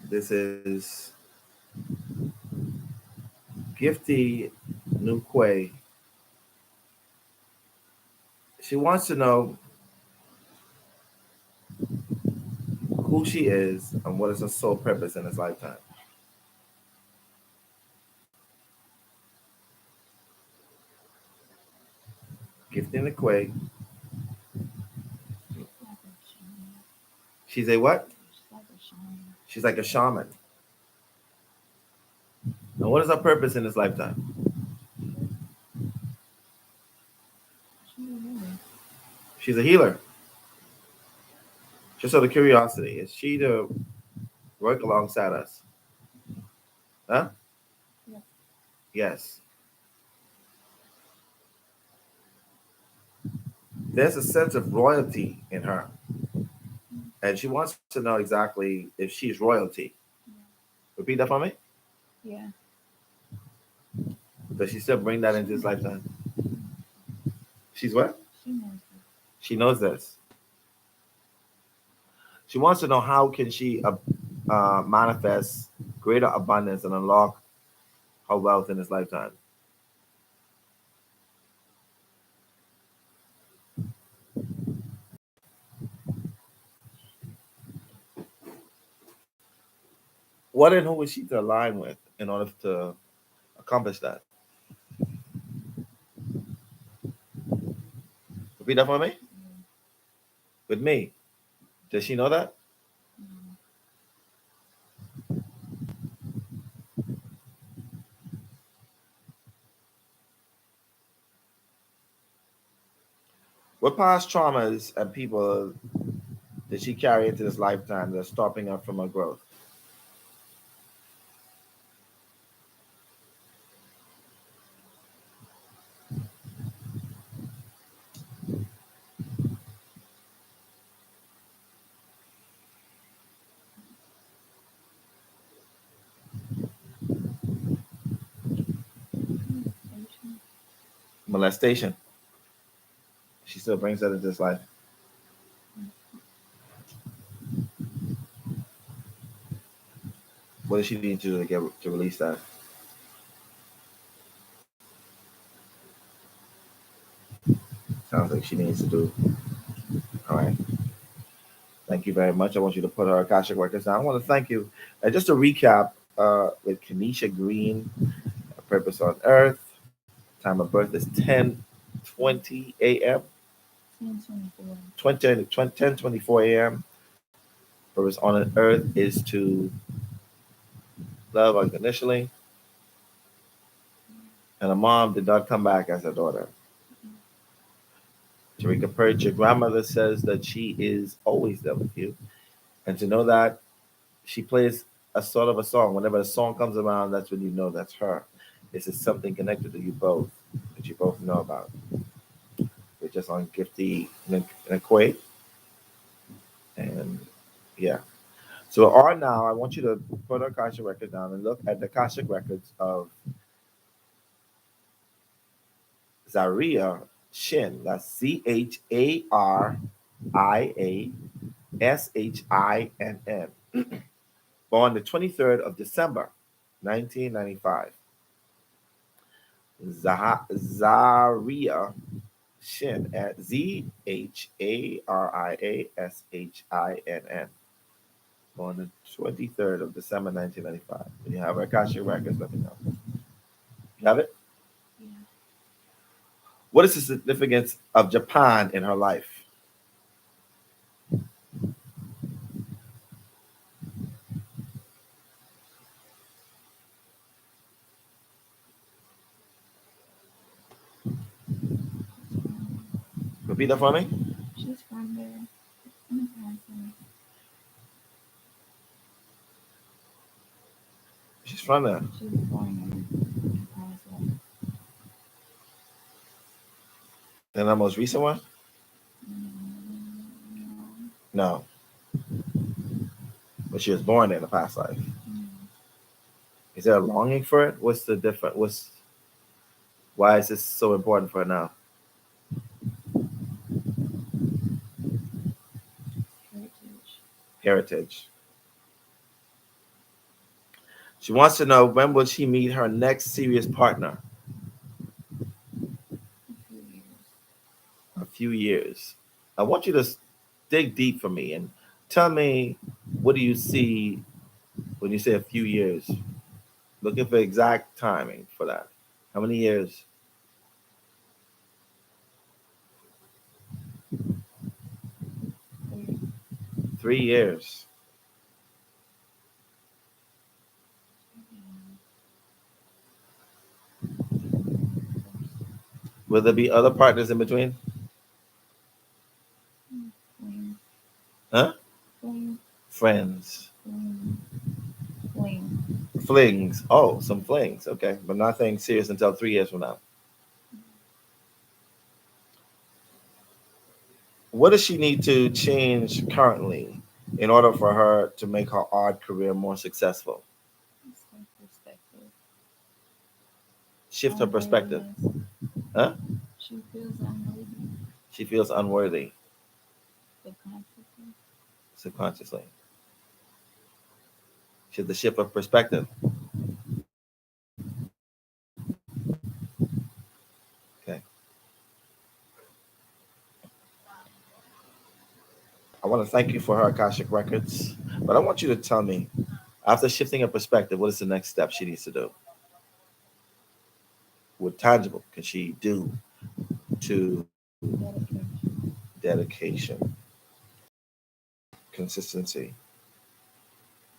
This is Gifty Nukwe. She wants to know who she is and what is her sole purpose in this lifetime. Gifty Nukwe. She's a what? She's like a shaman. And what is her purpose in this lifetime? She's a healer. Just out of curiosity, is she to work alongside us? Huh? Yes. There's a sense of royalty in her. And she wants to know exactly if she's royalty. Repeat that for me. Yeah. Does she still bring that into this lifetime? She's what? She knows it. She knows this. She wants to know how can she manifest greater abundance and unlock her wealth in this lifetime. What and who is she to align with in order to accomplish that? Repeat that for me. With me. Does she know that? What past traumas and people did she carry into this lifetime that's stopping her from her growth? Molestation. She still brings that into this life. What does she need to do to get to release that? Sounds like she needs to do. All right. Thank you very much. I want you to put her Akashic records down. I want to thank you. And just to recap, with Kenesha Green, Purpose on Earth. Time of birth is 10:20 a.m. 10:24 a.m. Purpose on Earth is to love unconditionally. And a mom did not come back as a daughter. Tarika Perch, your grandmother says that she is always there with you. And to know that she plays a sort of a song. Whenever a song comes around, that's when you know that's her. This is something connected to you both that you both know about. We're just on Gifty Nquay. And yeah. So on now, I want you to put our Akashic record down and look at the Akashic records of Zaria Shin. That's Zariashin. Born the 23rd of December, 1995. Zaria Shin at Zhariashin. On the 23rd of December 1995. When you have Akashic records, let me know. You have it? Yeah. What is the significance of Japan in her life? Repeat that for me. She's from there. She's from there. She was born in Palestine. And the most recent one? No. But she was born in a past life. Is there a longing for it? What's the difference? Why is this so important for her now? Heritage. Heritage. She wants to know when will she meet her next serious partner? A few years. A few years. I want you to dig deep for me and tell me, what do you see when you say a few years? Looking for exact timing for that. How many years? 3. 3 years. And of course. Will there be other partners in between? Fling. Huh? Fling. Friends. Fling. Fling. Flings. Oh, some flings. Okay. But nothing serious until 3 years from now. What does she need to change currently in order for her to make her art career more successful? It's like perspective. Shift her perspective. Unworthiness. Huh? She feels unworthy She feels unworthy subconsciously. subconsciously. She has the shift of perspective. Okay. I want to thank you for her Akashic Records, but I want you to tell me, after shifting her perspective, what is the next step she needs to do? What tangible can she do to Dedication. dedication, consistency,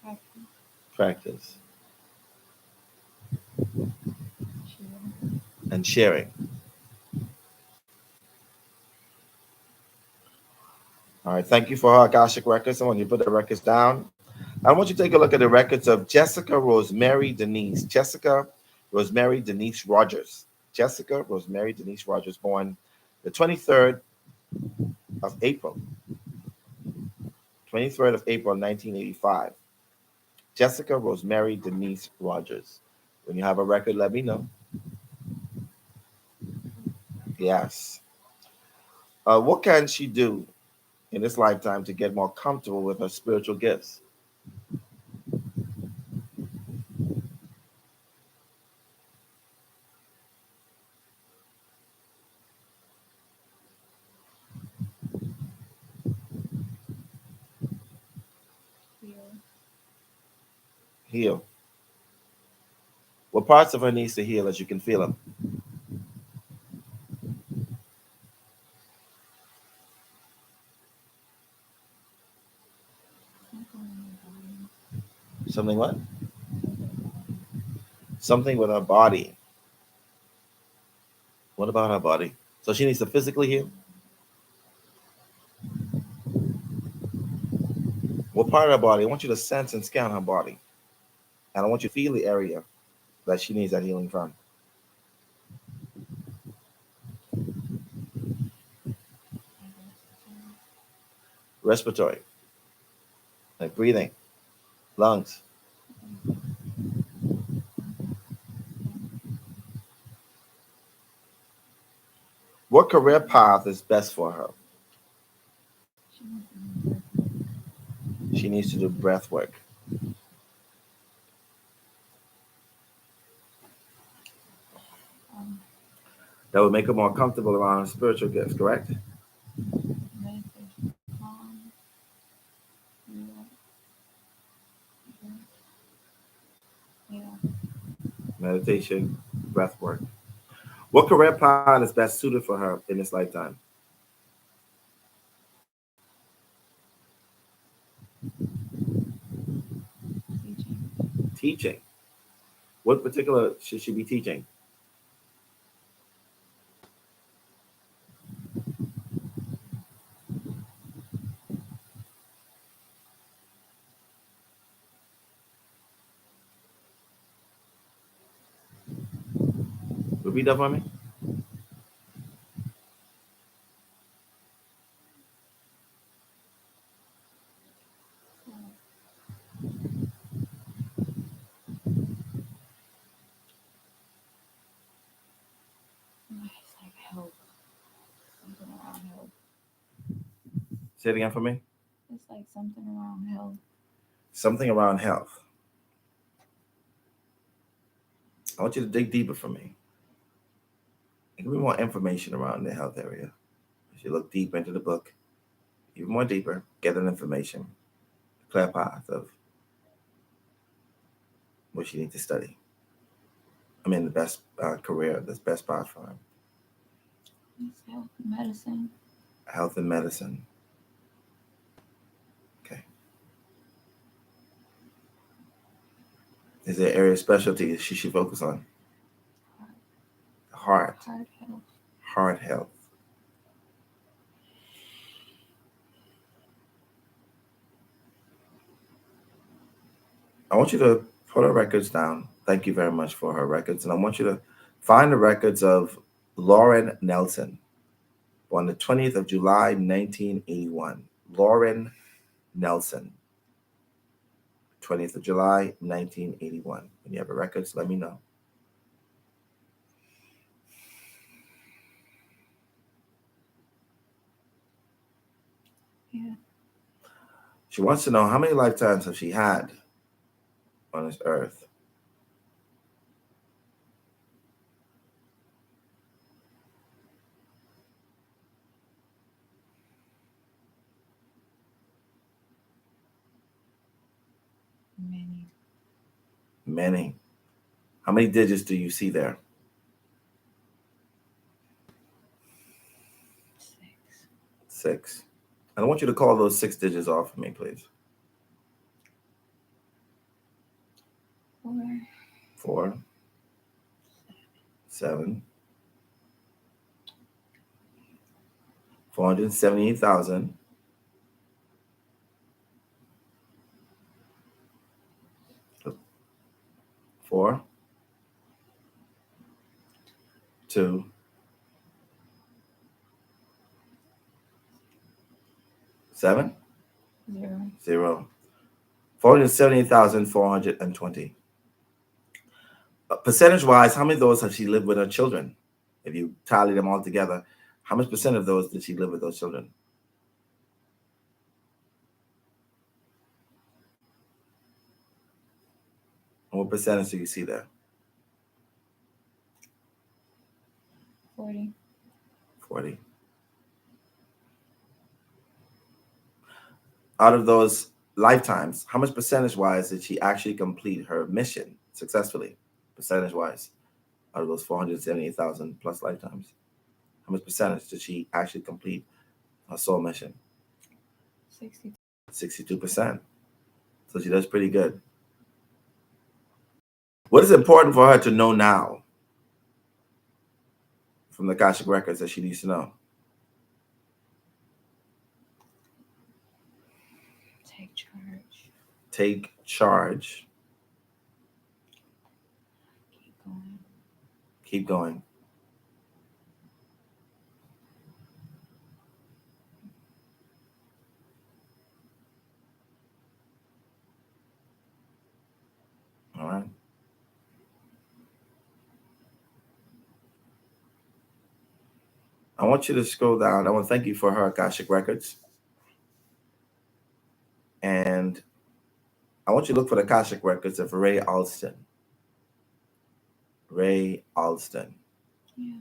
Practice. practice, Sharing. and sharing? All right, thank you for her Akashic Records. I want you to put the records down. I want you to take a look at the records of Jessica Rosemary Denise. Jessica Rosemary Denise Rogers. Jessica Rosemary Denise Rogers, born the April, 23rd of April, 1985. Jessica Rosemary Denise Rogers. When you have a record, let me know. Yes. What can she do in this lifetime to get more comfortable with her spiritual gifts? Heal. Heal. What parts of her needs to heal as you can feel them? Something in your body. Something what? With your body. Something with her body. What about her body? So she needs to physically heal. What part of her body? I want you to sense and scan her body. And I want you to feel the area that she needs that healing from. Diversity. Respiratory, like breathing, lungs. Um, um, What career path is best for her? she needs to do breath work. She needs to do breath work. Um, That would make her more comfortable around her spiritual gifts, correct? Meditation. Calm. Relax. Breath. Yeah. Meditation, breath work. What career path is best suited for her in this lifetime? Teaching. Teaching. What particular should she be teaching? Repeat that for me. So, it's like health. Something around health. Say it again for me. It's like something around health. Something around health. I want you to dig deeper for me. Give me more information around the health area. As you look deep into the book, even more deeper, get an information, clear path of what you need to study. I mean, the best career, the best path for him. It's health and medicine. Health and medicine. Okay. Is there area of specialty she should focus on? Heart, Heart. heart health. Heart health. I want you to put her records down. Thank you very much for her records. And I want you to find the records of Lauren Nelson, born the 20th of July, 1981. Lauren Nelson, 20th of July, 1981. When you have her records, let me know. Yeah. She wants to know how many lifetimes have she had on this earth. Many. Many. How many digits do you see there? 6. 6. And I want you to call those 6 digits off for me, please. 4. 4, 7, 478,000. 4, 2, 7, 0. 0. 478,420. Percentage wise, how many of those have she lived with her children? If you tally them all together, how much percent of those did she live with those children? And what percentage do you see there? 40. 40. Out of those lifetimes, how much percentage wise did she actually complete her mission successfully? Percentage wise, out of those 478,000 plus lifetimes, how much percentage did she actually complete her soul mission? 60. 62%. So she does pretty good. What is important for her to know now from the Akashic records that she needs to know? Take charge. Take charge. Keep going. Keep going. All right. I want you to scroll down. I want to thank you for her Akashic records. And I want you to look for the Akashic records of Ray Alston. Ray Alston. Yeah.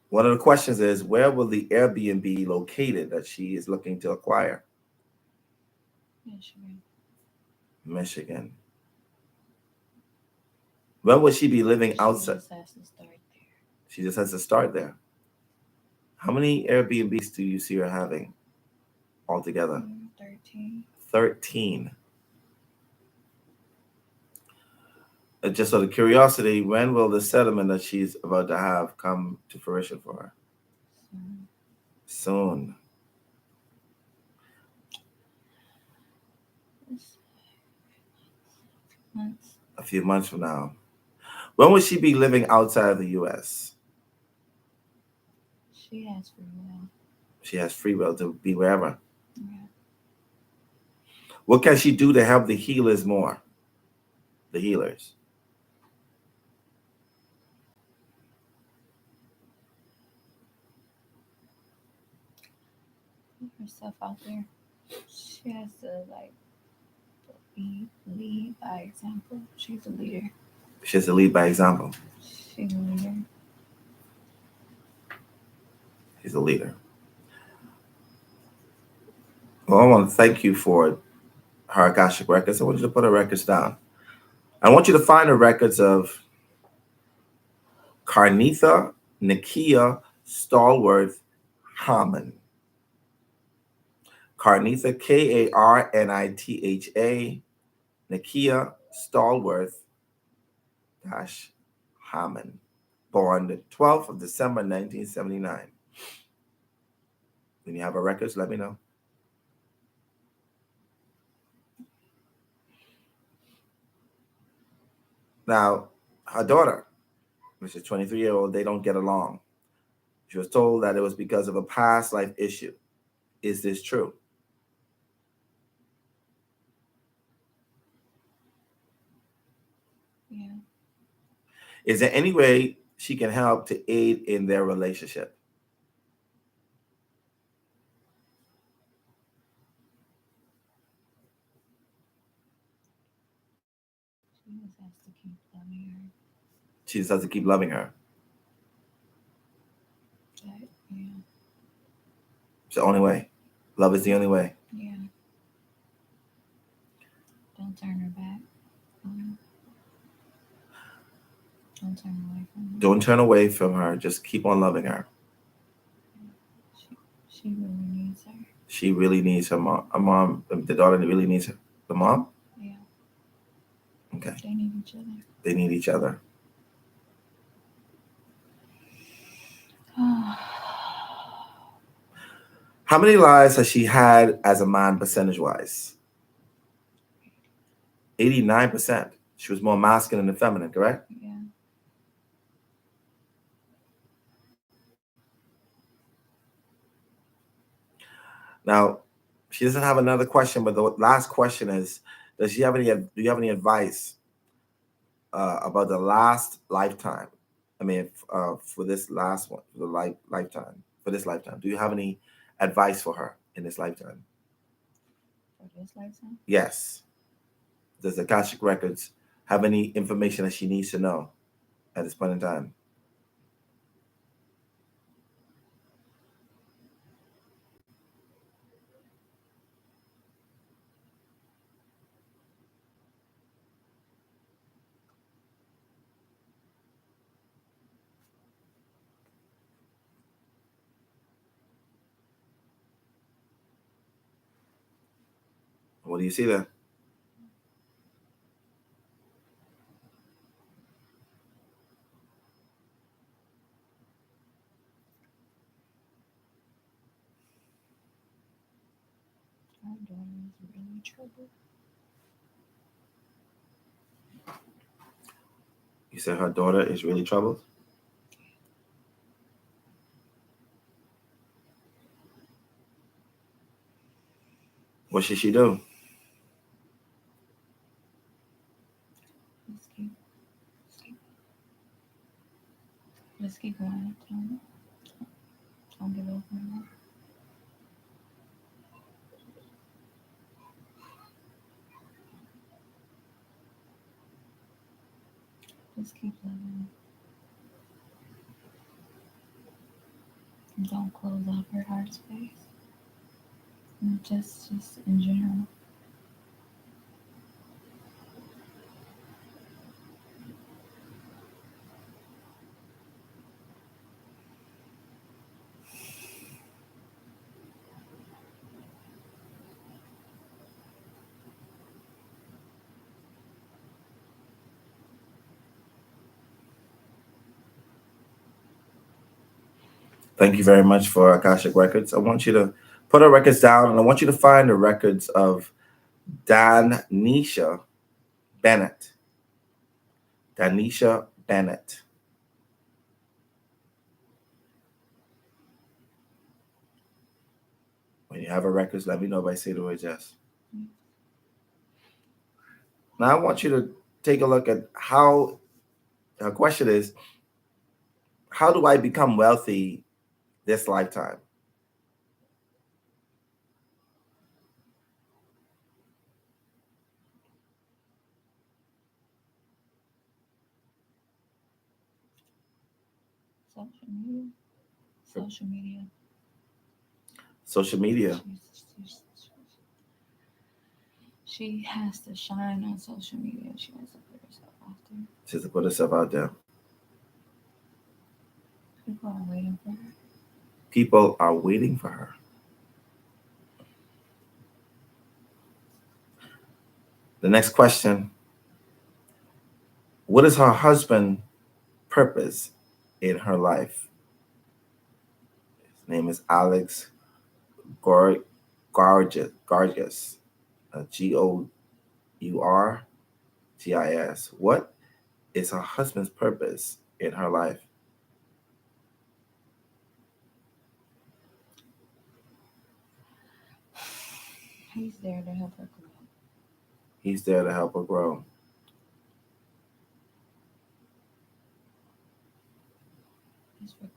One of the questions is, where will the Airbnb located that she is looking to acquire? Michigan. Michigan. When will she be living She outside? just has to start there. She just has to start there. How many Airbnbs do you see her having altogether? 13. 13. Just out of curiosity, when will the settlement that she's about to have come to fruition for her? Soon. Months. A few months from now. When will she be living outside of the U.S.? She has free will. She has free will to be wherever. Yeah. What can she do to help the healers more? The healers. Put herself out there. She has to like Lead by example. She's a leader. She has to lead by example. She's a leader. She's a leader. Well, I want to thank you for her Akashic records. I want you to put her records down. I want you to find the records of Karnitha Nakia Stallworth Haman. Karnitha, Karnitha, Nakia Stallworth dash Haman. Born the 12th of December 1979. When you have her records, let me know. Now, her daughter, which is 23-year-old, they don't get along. She was told that it was because of a past life issue. Is this true? Yeah. Is there any way she can help to aid in their relationship? She just has to keep loving her. She just has to keep loving her. Yeah. It's the only way. Love is the only way. Yeah. Don't turn her back. Yeah. Don't turn away from her. Don't turn away from her. Just keep on loving her. She really needs her. She really needs her mom. Her mom, the daughter really needs her. The mom? Yeah. Okay. They need each other. They need each other. How many lives has she had as a man percentage wise? 89%. She was more masculine than feminine, correct? Yeah. Now, she doesn't have another question, but the last question is: Does she have any? Do you have any advice about the last lifetime? I mean, for this last one, for the lifetime, for this lifetime, do you have any advice for her in this lifetime? For this lifetime? Yes. Does the Akashic Records have any information that she needs to know at this point in time? What do you see there? Our daughter is really troubled. You said her daughter is really troubled. What should she do? Just keep, just keep going. Don't give up on her. Just keep loving her. Don't close off her heart space. And just in general. Thank you very much for Akashic Records. I want you to put our records down and I want you to find the records of Danisha Bennett. Danisha Bennett. When you have her records, let me know by say the word yes. Now I want you to take a look at how her question is, how do I become wealthy this lifetime? Social media. Social media. Social media. She has to shine on social media. She has to put herself out there. She has to put herself out there. People are waiting for her. People are waiting for her. The next question: what is her husband' purpose in her life? His name is Alex Gor- Gargas. Gourgis. What is her husband's purpose in her life? He's there to help her grow. He's there to help her grow. He's for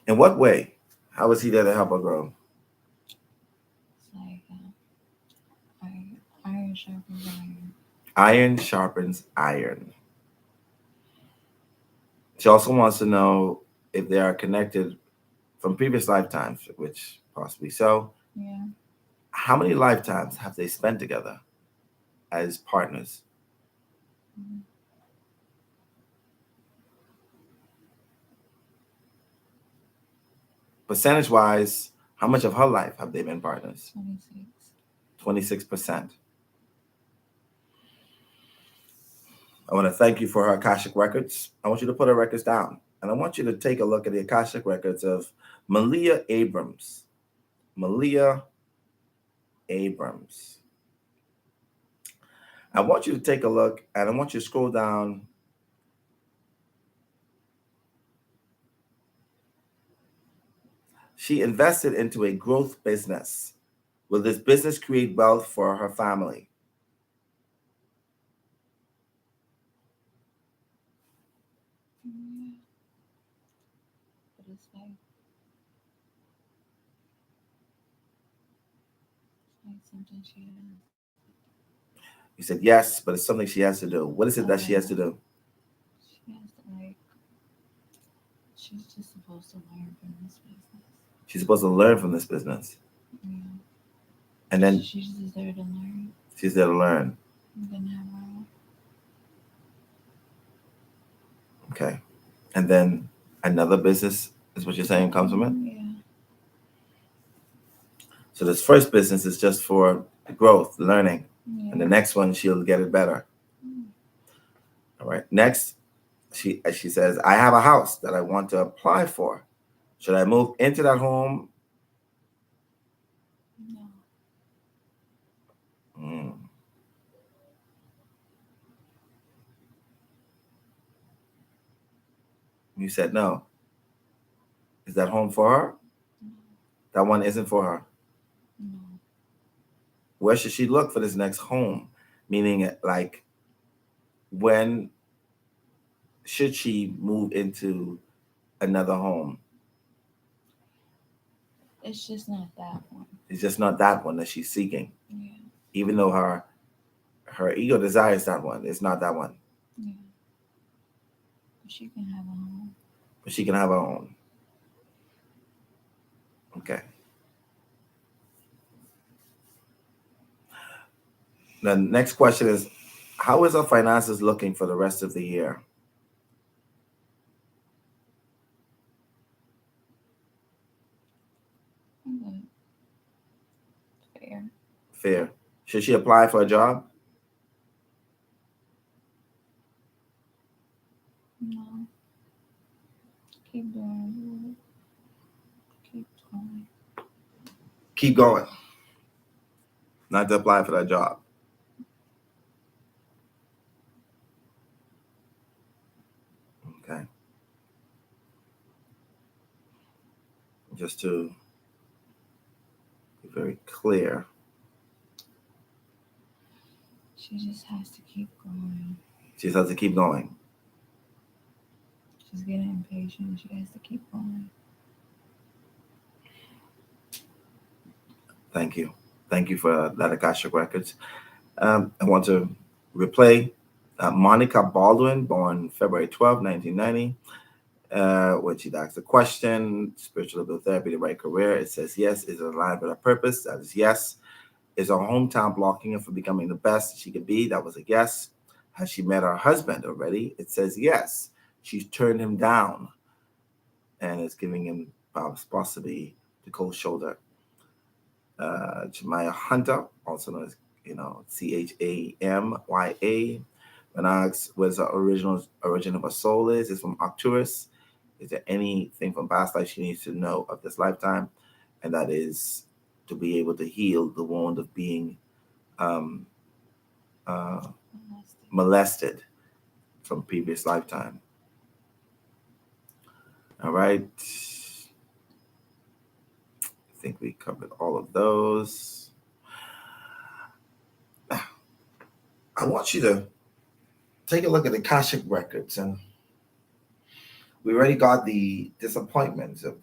In what way? How is he there to help her grow? It's like iron sharpens iron. Iron sharpens iron. She also wants to know if they are connected from previous lifetimes, which possibly so. Yeah. How many lifetimes have they spent together as partners? Mm-hmm. Percentage wise, how much of her life have they been partners? 26. 26%. I want to thank you for her Akashic records. I want you to put her records down. And I want you to take a look at the Akashic records of Malia Abrams. Malia Abrams. I want you to take a look and I want you to scroll down. She invested into a growth business. Will this business create wealth for her family? Yeah. But it's like something she has. You said yes, but it's something she has to do. What is it that she has to Yeah. do? She has to she's just supposed to learn from this business. She's supposed to learn from this business. Yeah. And then She's just there to learn. she's there to learn. And then have her. Okay. And then another business is what you're saying comes from it? Yeah. So this first business is just for growth, learning. Yeah. And the next one, she'll get it better. Mm. All right. Next, she says, I have a house that I want to apply for. Should I move into that home? No. Mm. You said no. Is that home for her? No. That one isn't for her. No. Where should she look for this next home? Meaning, like, when should she move into another home? It's just not that one. It's just not that one that she's seeking. Yeah. Even though her ego desires that one, it's not that one. Yeah. But she can have a home. But she can have her own. Okay. The next question is, how is her finances looking for the rest of the year? Good. Fair. Fair. Should she apply for a job? No. Keep doing it. Keep going. Keep going. Not to apply for that job. Okay. Just to be very clear. She just has to keep going. She just has to keep going. She's getting impatient. She has to keep going. Thank you. Thank you for that Akashic Records. I want to replay Monica Baldwin, born February 12, 1990. When she'd asked the question, spiritual ability therapy, the right career, it says yes. Is it aligned with her purpose? That is yes. Is her hometown blocking her from becoming the best she could be? That was a yes. Has she met her husband already? It says yes. She's turned him down and is giving him possibly the cold shoulder. Jemiah Hunter, also known as Chamya. When asked what the original origin of her soul is from Arcturus. Is there anything from past life she needs to know of this lifetime? And that is to be able to heal the wound of being um, uh, molested from previous lifetime. All right. I think we covered all of those. I want you to take a look at the Akashic records, and we already got the disappointments of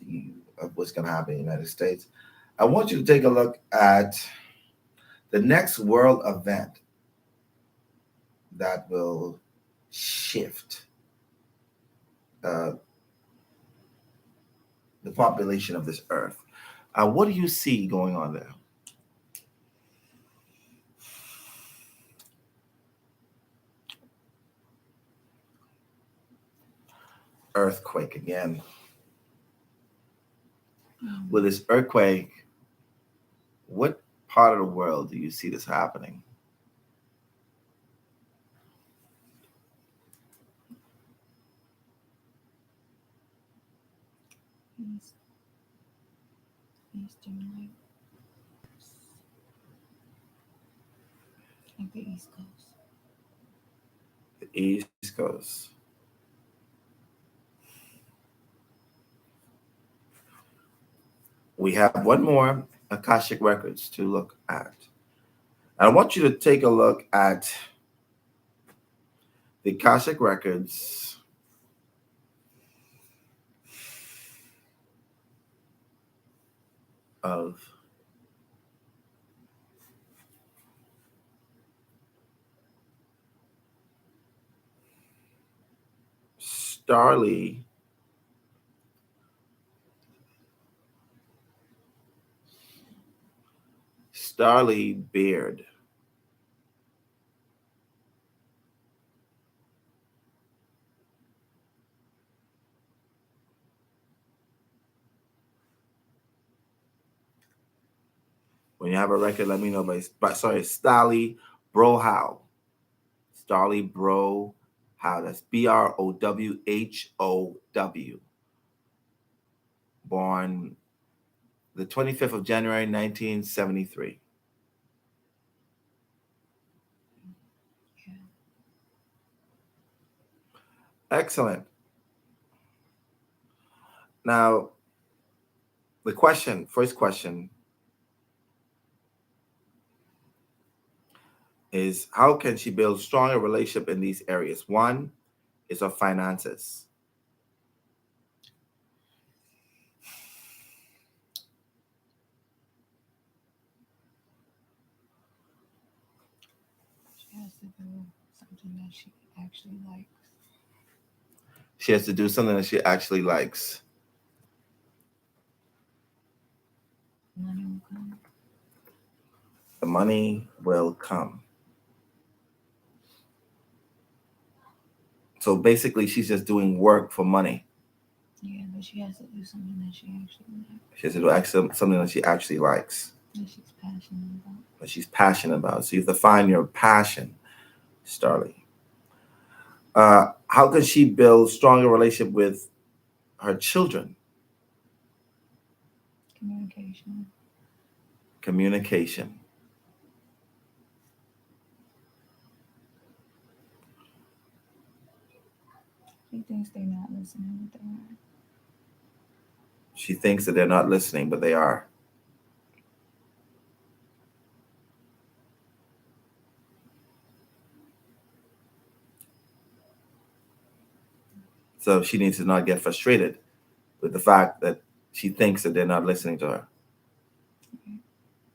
what's going to happen in the United States. I want you to take a look at the next world event that will shift uh, the population of this earth. What do you see going on there? Earthquake again. With this earthquake, what part of the world do you see this happening? Eastern, like the East Coast. The East Coast. We have one more Akashic records to look at. I want you to take a look at the Akashic records of Starly Beard. When you have a record, let me know. But sorry, Starly Brohow. Starly Brohow. That's Browhow. Born the 25th of January, 1973. Yeah. Excellent. Now, first question is how can she build stronger relationship in these areas? One is her finances. She has to do something that she actually likes. She has to do something that she actually likes. Money will come. The money will come. So basically, she's just doing work for money. Yeah, but she has to do something that she actually likes. She has to do something that she actually likes, That she's passionate about. that she's passionate about. So you have to find your passion, Starly. How can she build stronger relationship with her children? Communication. Communication. She thinks they're not listening, but they are. She thinks that they're not listening, but they are. So she needs to not get frustrated with the fact that she thinks that they're not listening to her.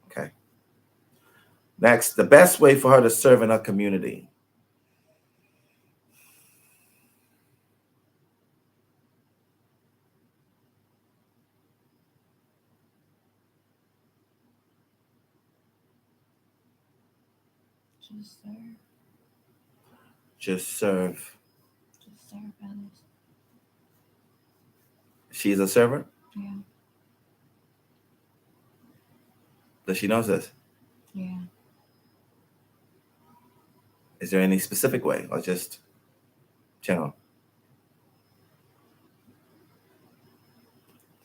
Okay. Next, the best way for her to serve in her community. Just serve. Just serve. Just serve others. She's a servant. Yeah. Does she know this? Yeah. Is there any specific way or just general?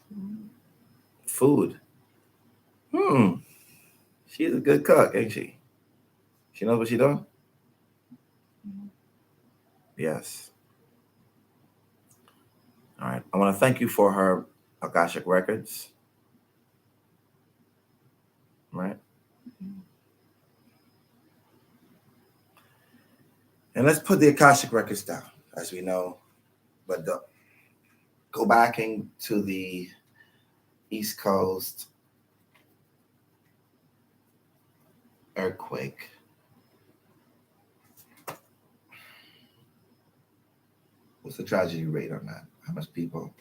Food. Food. Hmm. She's a good cook, ain't she? She knows what she's doing? Yeah. Yes. All right. I want to thank you for her Akashic records. Right. Mm-hmm. And let's put the Akashic records down, as we know. But go back into the East Coast earthquake. What's the tragedy rate on that? How much people,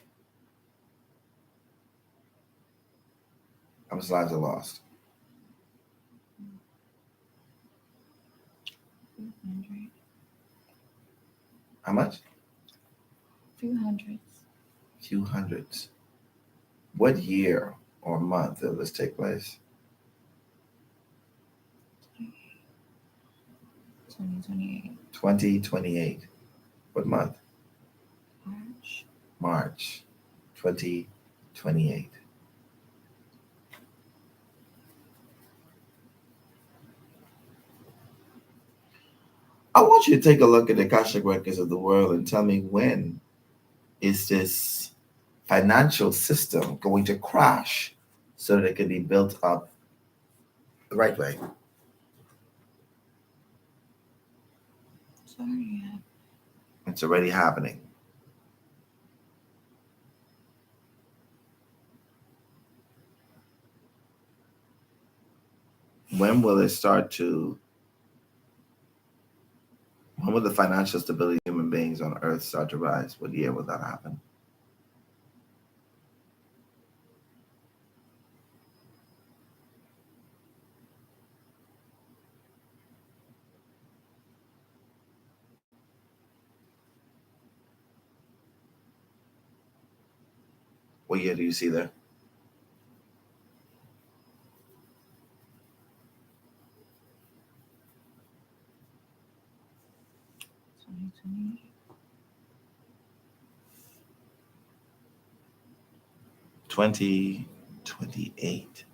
how much lives are lost? 200. How much? Few hundreds. Few hundreds. What year or month did this take place? 2028. 2028. What month? March. March 2028. I want you to take a look at the Akashic records of the world and tell me, when is this financial system going to crash so that it can be built up the right way? Sorry. Yeah. It's already happening. When will it start to, when will the financial stability of human beings on earth start to rise? What year will that happen? What year do you see there? 2028. 2028.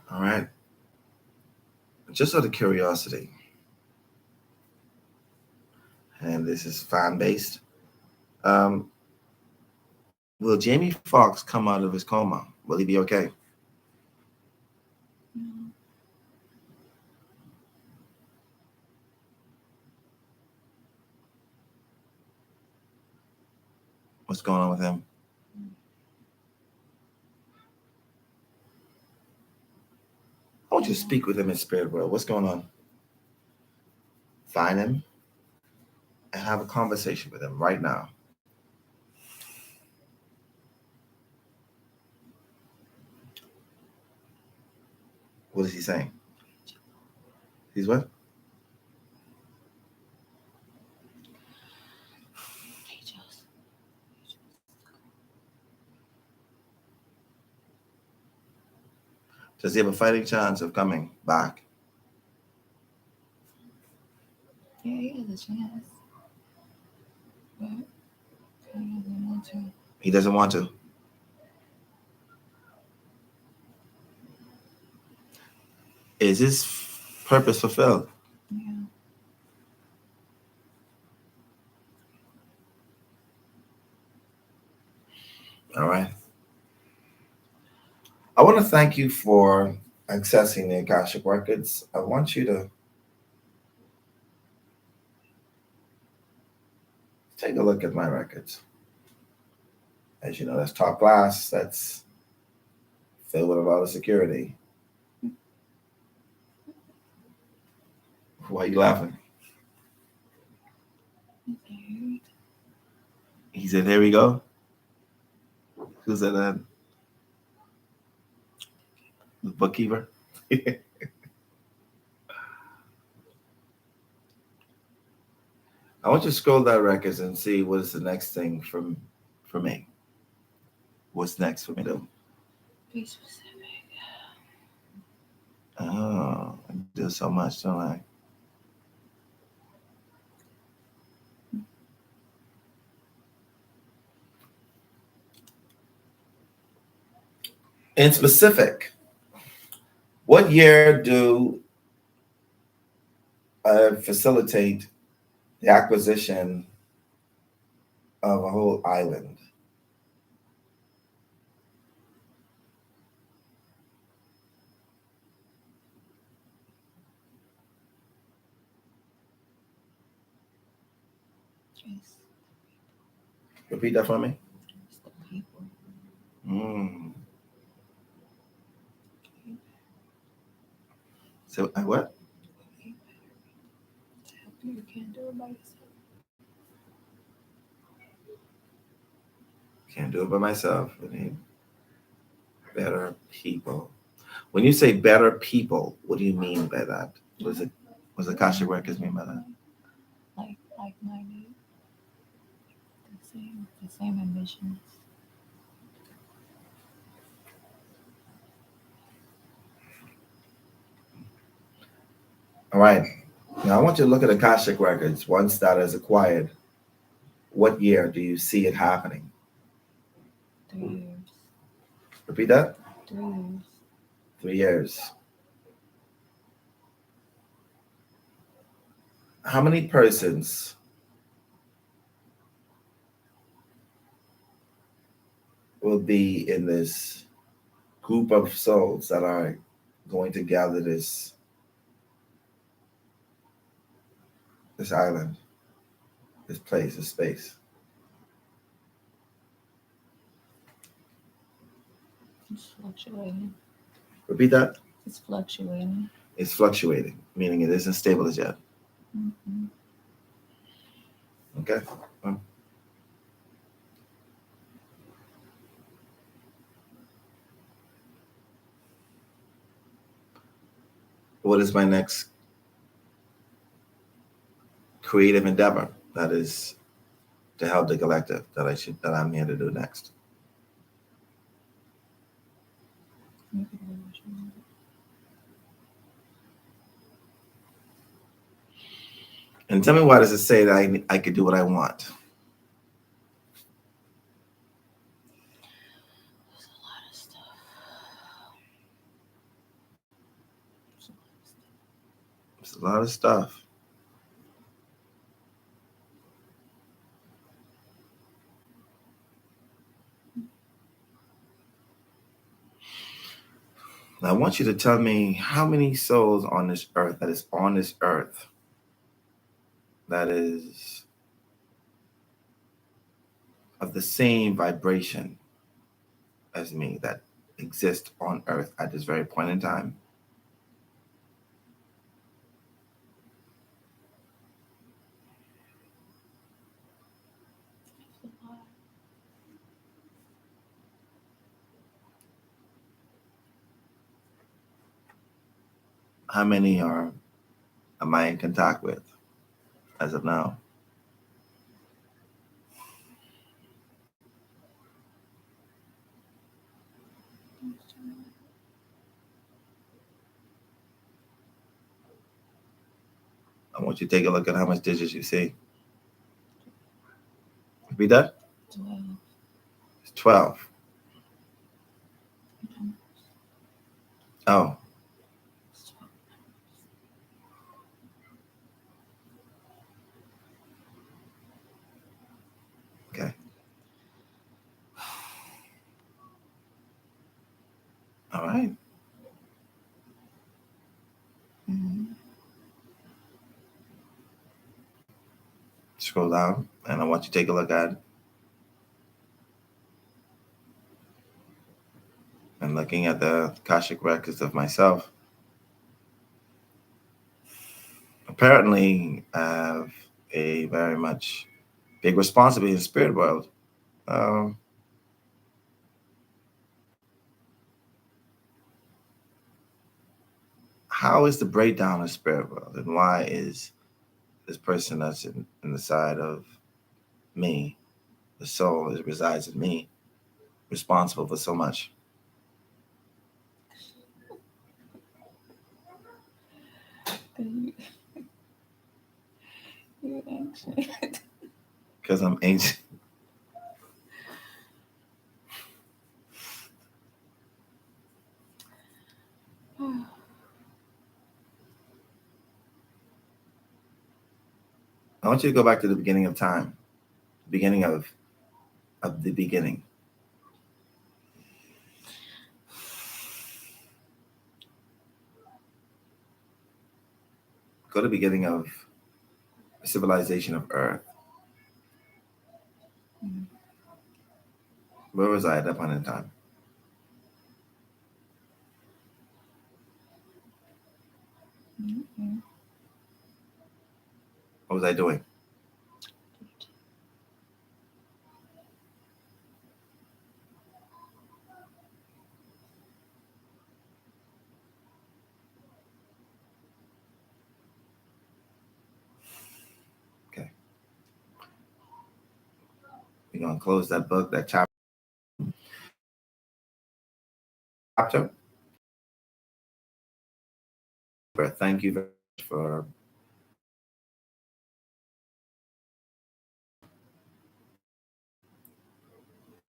All right. Just out of curiosity, and this is fan based, um, will Jamie Foxx come out of his coma? Will he be okay? No. What's going on with him? I want you to speak with him in spirit world. What's going on? Find him and have a conversation with him right now. What is he saying? He's what? Angels. Does he have a fighting chance of coming back? Yeah, he has a chance. But he doesn't want to. He doesn't want to. Is his purpose fulfilled? Yeah. All right. I want to thank you for accessing the Akashic Records. I want you to take a look at my records. As you know, that's top class. That's filled with a lot of security. Why are you laughing? Okay. He said, "Here we go." Who said that? The bookkeeper. I want you to scroll that records and see what is the next thing for me. What's next for me to? Be specific. Oh, I do so much, don't I? In specific, what year do I facilitate the acquisition of a whole island? Just Repeat that for me. it's the people. Mm. So what? We to help you. You can't do it by yourself. Can't do it by myself. I need better people. When you say better people, what do you mean by that? What is it? What does Akashic Records mean by that? Like-minded, the same ambitions. All right. Now I want you to look at Akashic Records. Once that is acquired, what year do you see it happening? 3 years. Repeat that. 3 years. 3 years. How many persons will be in this group of souls that are going to gather this island, this place, this space? It's fluctuating. Repeat that. It's fluctuating. It's fluctuating, meaning it isn't stable as yet. Mm-hmm. Okay. Well, what is my next creative endeavor? That is to help the collective that I'm here to do next. You can do what you want. And tell me, why does it say that I could do what I want? There's a lot of stuff. There's a lot of stuff. It's a lot of stuff. Now, I want you to tell me how many souls on this earth, that is on this earth, that is of the same vibration as me, that exist on earth at this very point in time. There's a lot. How many am I in contact with as of now? I want you to take a look at how much digits you see. Repeat that. 12. It's 12. Oh, It's 12. okay. All right. Mm-hmm. Scroll down, and I want you to take a look at, and looking at the Akashic records of myself. Apparently, I have a very much big responsibility in the spirit world. Um, how is the breakdown of spirit world, and why is this person that's in the side of me, the soul that resides in me, responsible for so much? You, you're ancient. Because I'm ancient. I want you to go back to the beginning of time, beginning of the beginning. Go to the beginning of the civilization of Earth. Where was I at that point in time? What was I doing? Okay. We're gonna close that book, that chapter. Thank you very much for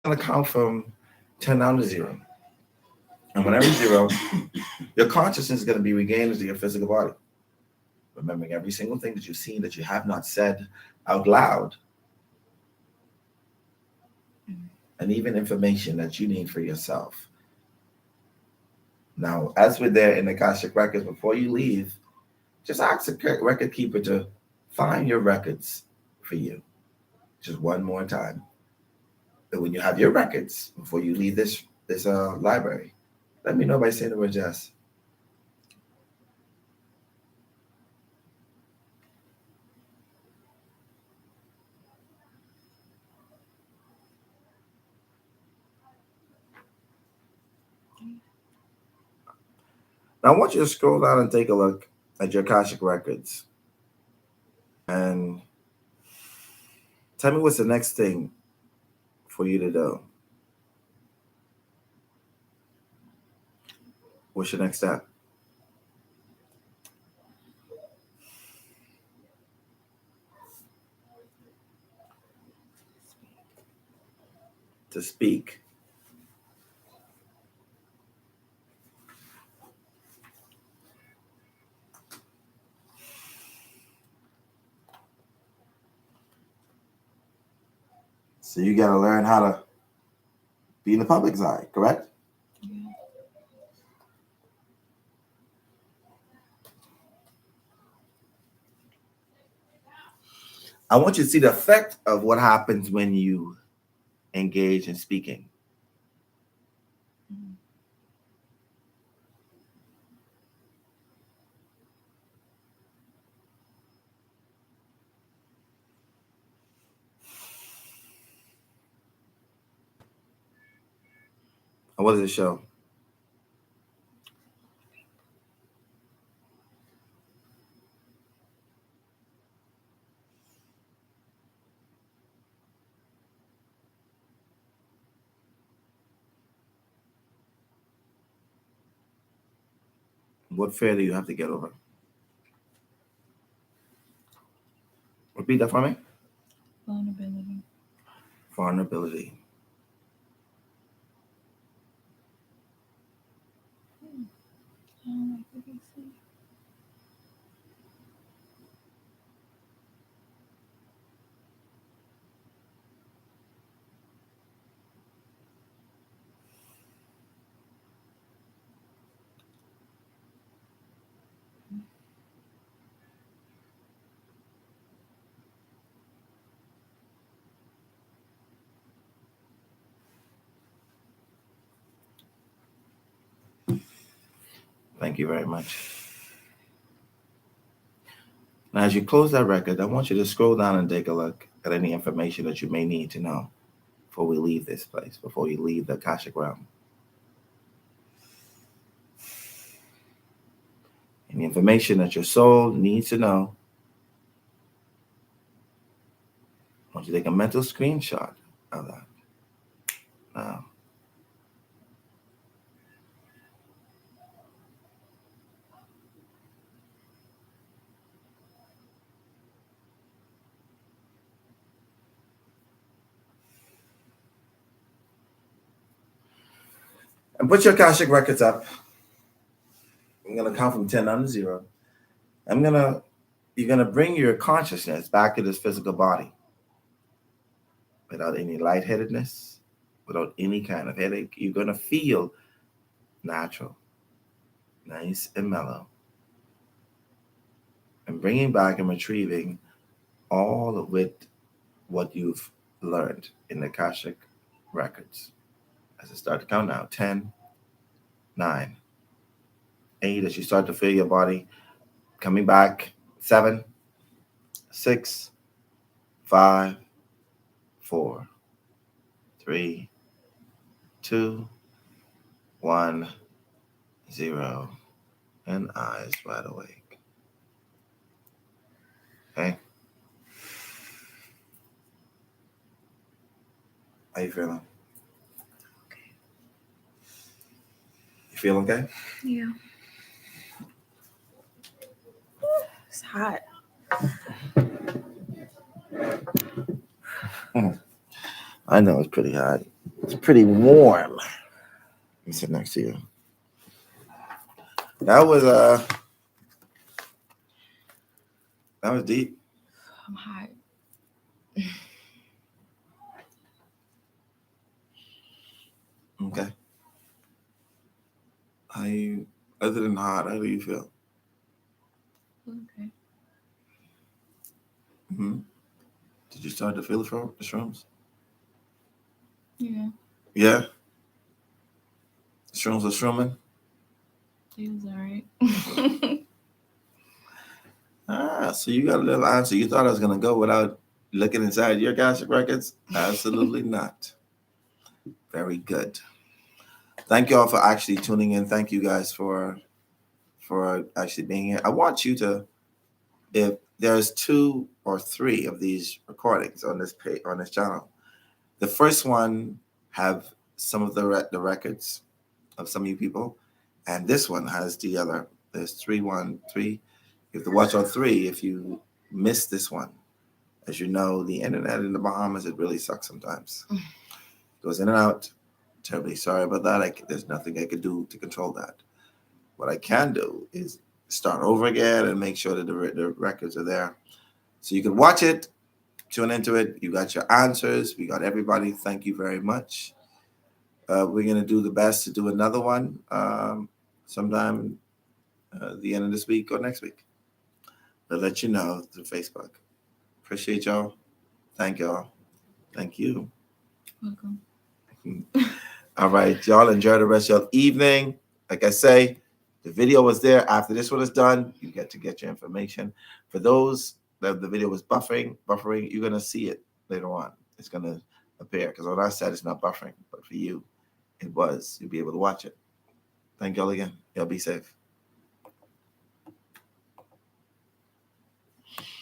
gonna count from 10 down to 0. And whenever 0, your consciousness is going to be regained into your physical body. Remembering every single thing that you've seen that you have not said out loud, and even information that you need for yourself. Now, as we're there in the Akashic Records, before you leave, just ask the record keeper to find your records for you. Just one more time. And when you have your records, before you leave this library, let me know by saying the word yes. Now, I want you to scroll down and take a look at your Akashic Records. And tell me what's the next thing for you to do. What's your next step? To speak. So you got to learn how to be in the public eye, correct? Yeah. I want you to see the effect of what happens when you engage in speaking. And what does it show? What fear do you have to get over? Repeat that for me. Vulnerability. Vulnerability. I don't like what you say. Thank you very much. Now, as you close that record, I want you to scroll down and take a look at any information that you may need to know before we leave this place, before you leave the Akashic realm. Any information that your soul needs to know, I want you to take a mental screenshot of that now. And put your Akashic records up. I'm gonna count from 10 down to 0. I'm gonna You're gonna bring your consciousness back to this physical body without any lightheadedness, without any kind of headache. You're gonna feel natural, nice and mellow, and bringing back and retrieving all of what you've learned in the Akashic records. As I start to count now, 10, 9, 8, as you start to feel your body coming back, 7, 6, 5, 4, 3, 2, 1, 0, and eyes wide awake. Okay? How you feeling? You feel okay? Yeah. It's hot. I know it's pretty hot. It's pretty warm. Let me sit next to you. That was that was deep. I'm hot. Okay. How you, other than hot, how do you feel? Okay. Mm-hmm. Did you start to feel the shrooms? Yeah. Yeah. The shrooms are shrooming. It was alright. So you got a little answer. You thought I was gonna go without looking inside your Akashic records? Absolutely not. Very good. Thank you all for actually tuning in. Thank you guys for actually being here. I want you to, if there's 2 or 3 of these recordings on this page, on this channel, the first one have some of the records of some of you people, and this one has the other. There's 3, 1, 3. You have to watch all 3 if you miss this one. As you know, the internet in the Bahamas, it really sucks sometimes. It goes in and out. Terribly sorry about that. There's nothing I could do to control that. What I can do is start over again and make sure that the records are there. So you can watch it, tune into it. You got your answers. We got everybody. Thank you very much. We're going to do the best to do another one sometime the end of this week or next week. I'll let you know through Facebook. Appreciate y'all. Thank y'all. Thank you. Welcome. All right. Y'all enjoy the rest of your evening. Like I say, the video was there. After this one is done, you get to get your information. For those that the video was buffering, you're going to see it later on. It's going to appear because on our side, it's not buffering. But for you, it was. You'll be able to watch it. Thank y'all again. Y'all be safe.